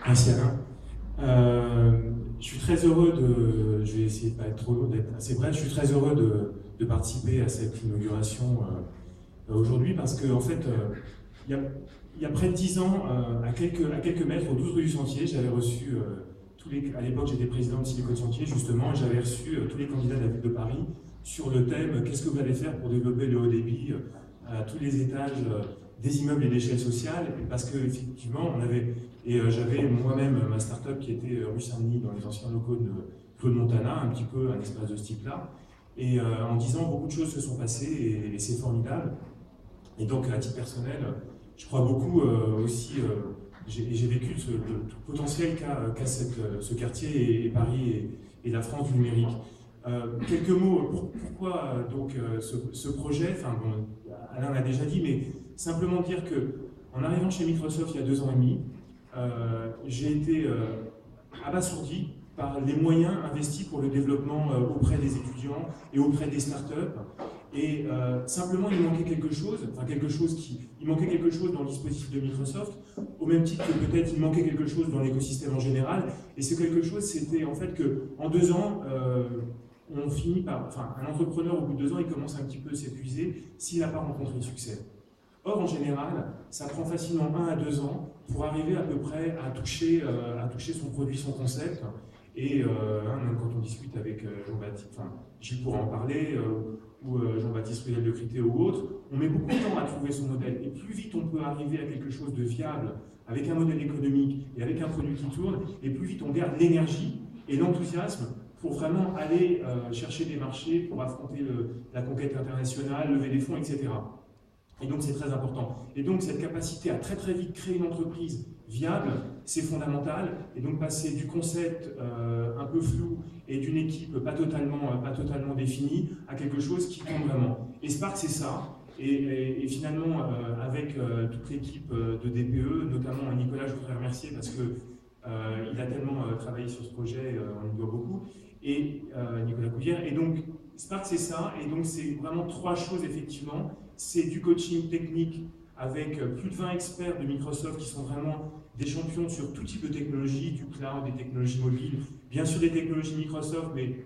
Merci Alain. Je suis très heureux je vais essayer de pas être trop long, d'être assez bref. Je suis très heureux de participer à cette inauguration aujourd'hui parce que en fait, il y a, il y a près de 10 ans, à quelques mètres, au 12 rue du Sentier, j'avais reçu à l'époque j'étais président de Silicon Sentier justement, et j'avais reçu tous les candidats de la ville de Paris sur le thème qu'est-ce que vous allez faire pour développer le haut débit à tous les étages des immeubles et d'échelle sociale, parce qu'effectivement, j'avais moi-même ma start-up qui était rue Saint-Denis, dans les anciens locaux de Claude Montana, un petit peu un espace de ce type-là. Et en 10 ans, beaucoup de choses se sont passées et c'est formidable. Et donc, à titre personnel, je crois beaucoup aussi, j'ai vécu le potentiel qu'a ce quartier et Paris et la France du numérique. Quelques mots, pourquoi ce projet, enfin bon, Alain l'a déjà dit, mais simplement dire que en arrivant chez Microsoft il y a 2 ans et demi, j'ai été abasourdi par les moyens investis pour le développement auprès des étudiants et auprès des startups. Et simplement, il manquait quelque chose, il manquait quelque chose dans le dispositif de Microsoft, au même titre que peut-être il manquait quelque chose dans l'écosystème en général. Et ce quelque chose, c'était en fait qu'en 2 ans, on finit par, enfin, un entrepreneur au bout de 2 ans, il commence un petit peu à s'épuiser s'il n'a pas rencontré le succès. Or, en général, ça prend facilement 1 à 2 ans pour arriver à peu près à toucher son produit, son concept. Et même quand on discute avec Jean-Baptiste, enfin, Gilles pourra en parler, ou Jean-Baptiste Ruel de Critéo ou autre, on met beaucoup de temps à trouver son modèle. Et plus vite on peut arriver à quelque chose de viable, avec un modèle économique et avec un produit qui tourne, et plus vite on garde l'énergie et l'enthousiasme pour vraiment aller chercher des marchés, pour affronter la conquête internationale, lever des fonds, etc. Et donc c'est très important. Et donc cette capacité à très très vite créer une entreprise viable, c'est fondamental. Et donc passer du concept un peu flou et d'une équipe pas totalement définie à quelque chose qui compte vraiment. Et Spark c'est ça. Et finalement avec toute l'équipe de DPE, notamment Nicolas, je voudrais remercier parce que il a tellement travaillé sur ce projet, on lui doit beaucoup. Et Nicolas Couvière. Et donc Spark c'est ça. Et donc c'est vraiment 3 choses effectivement. C'est du coaching technique avec plus de 20 experts de Microsoft qui sont vraiment des champions sur tout type de technologie, du cloud, des technologies mobiles, bien sûr des technologies Microsoft, mais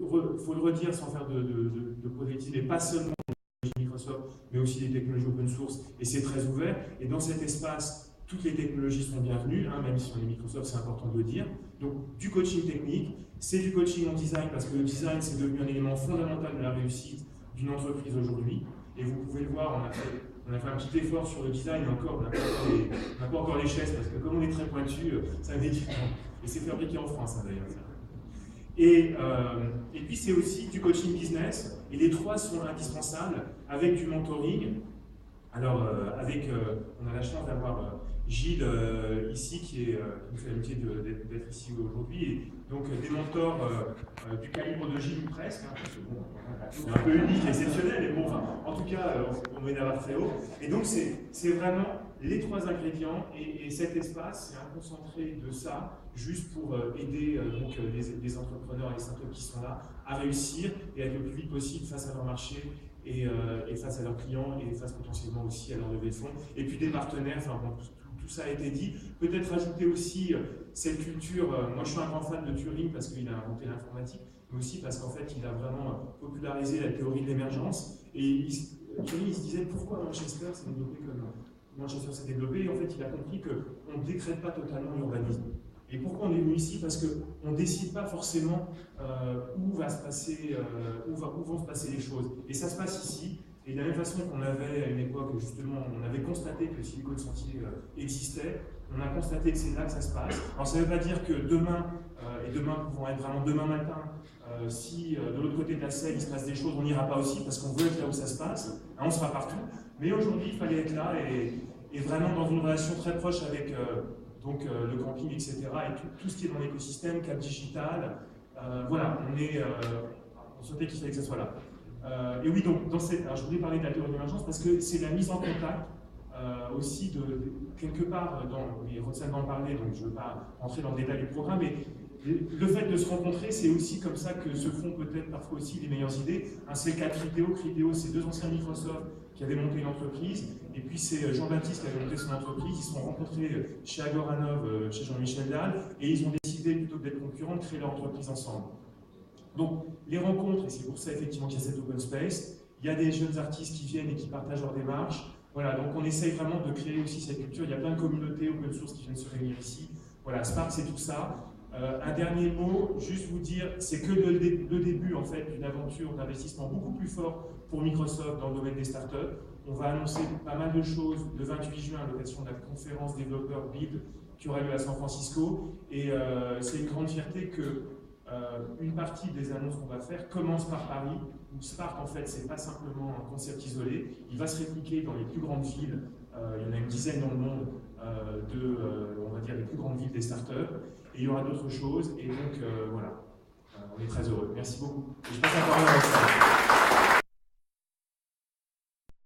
il faut le redire sans faire de prosélytisme, mais pas seulement des technologies Microsoft, mais aussi des technologies open source, et c'est très ouvert. Et dans cet espace, toutes les technologies sont bienvenues, hein, même si on est Microsoft, c'est important de le dire. Donc du coaching technique, c'est du coaching en design, parce que le design, c'est devenu un élément fondamental de la réussite d'une entreprise aujourd'hui. Et vous pouvez le voir, on a fait un petit effort sur le design, et encore, on n'a pas encore les chaises, parce que comme on est très pointu, ça met du temps. Et c'est fabriqué en France, hein, d'ailleurs. Et puis c'est aussi du coaching business, et les 3 sont indispensables, avec du mentoring. Alors, on a la chance d'avoir Gilles ici, qui nous fait l'amitié d'être ici aujourd'hui, et donc des mentors du calibre de Gilles ou presque, hein, parce que bon, c'est un peu unique, exceptionnel, mais bon, enfin, en tout cas, on met la barre très haut. Et donc, c'est vraiment les 3 ingrédients, et cet espace, c'est un concentré de ça, juste pour aider les entrepreneurs et les startups qui sont là à réussir et à être le plus vite possible face à leur marché et face à leurs clients et face potentiellement aussi à leur levée de fonds. Et puis des partenaires, enfin bon, tout ça a été dit. Peut-être ajouter aussi cette culture, moi je suis un grand fan de Turing parce qu'il a inventé l'informatique, mais aussi parce qu'en fait il a vraiment popularisé la théorie de l'émergence. Et Turing il se disait pourquoi Manchester s'est développé comme Manchester s'est développé, et en fait il a compris qu'on ne décrète pas totalement l'urbanisme. Et pourquoi on est venu ici? Parce qu'on ne décide pas forcément où vont se passer les choses. Et ça se passe ici. Et de la même façon qu'on avait à une époque, justement, on avait constaté que Silicon Sentier existait, on a constaté que c'est là que ça se passe. Alors ça ne veut pas dire que demain, et demain pouvant être vraiment demain matin, si de l'autre côté de la Seine il se passe des choses, on n'ira pas aussi parce qu'on veut être là où ça se passe, hein, on sera partout. Mais aujourd'hui, il fallait être là et vraiment dans une relation très proche avec le camping, etc. et tout ce qui est dans l'écosystème, Cap Digital. Voilà, on souhaitait qu'il fallait que ça soit là. Et oui, donc, alors je voulais parler de la théorie d'émergence parce que c'est la mise en contact aussi quelque part, mais Roxane va en parler, donc je ne veux pas entrer dans le détail du programme, mais le fait de se rencontrer, c'est aussi comme ça que se font peut-être parfois aussi les meilleures idées. C'est le cas de Critéo. Critéo, c'est 2 anciens Microsoft qui avait monté une entreprise, et puis c'est Jean-Baptiste qui avait monté son entreprise. Ils se sont rencontrés chez Agoranov, chez Jean-Michel Dalle, et ils ont décidé, plutôt que d'être concurrents, de créer leur entreprise ensemble. Donc les rencontres, et c'est pour ça effectivement qu'il y a cet open space, il y a des jeunes artistes qui viennent et qui partagent leur démarche. Voilà, donc on essaye vraiment de créer aussi cette culture. Il y a plein de communautés open source qui viennent se réunir ici. Voilà, Spark c'est tout ça. Un dernier mot, juste vous dire, c'est que le début en fait d'une aventure d'investissement beaucoup plus fort pour Microsoft dans le domaine des startups. On va annoncer pas mal de choses le 28 juin à l'occasion de la conférence développeur Build qui aura lieu à San Francisco. Et c'est une grande fierté que une partie des annonces qu'on va faire commence par Paris, où Spark en fait c'est pas simplement un concept isolé, il va se répliquer dans les plus grandes villes, il y en a une dizaine dans le monde on va dire les plus grandes villes des startups, et il y aura d'autres choses, et donc voilà, on est très heureux. Merci beaucoup. Et je passe la parole à Alexandre.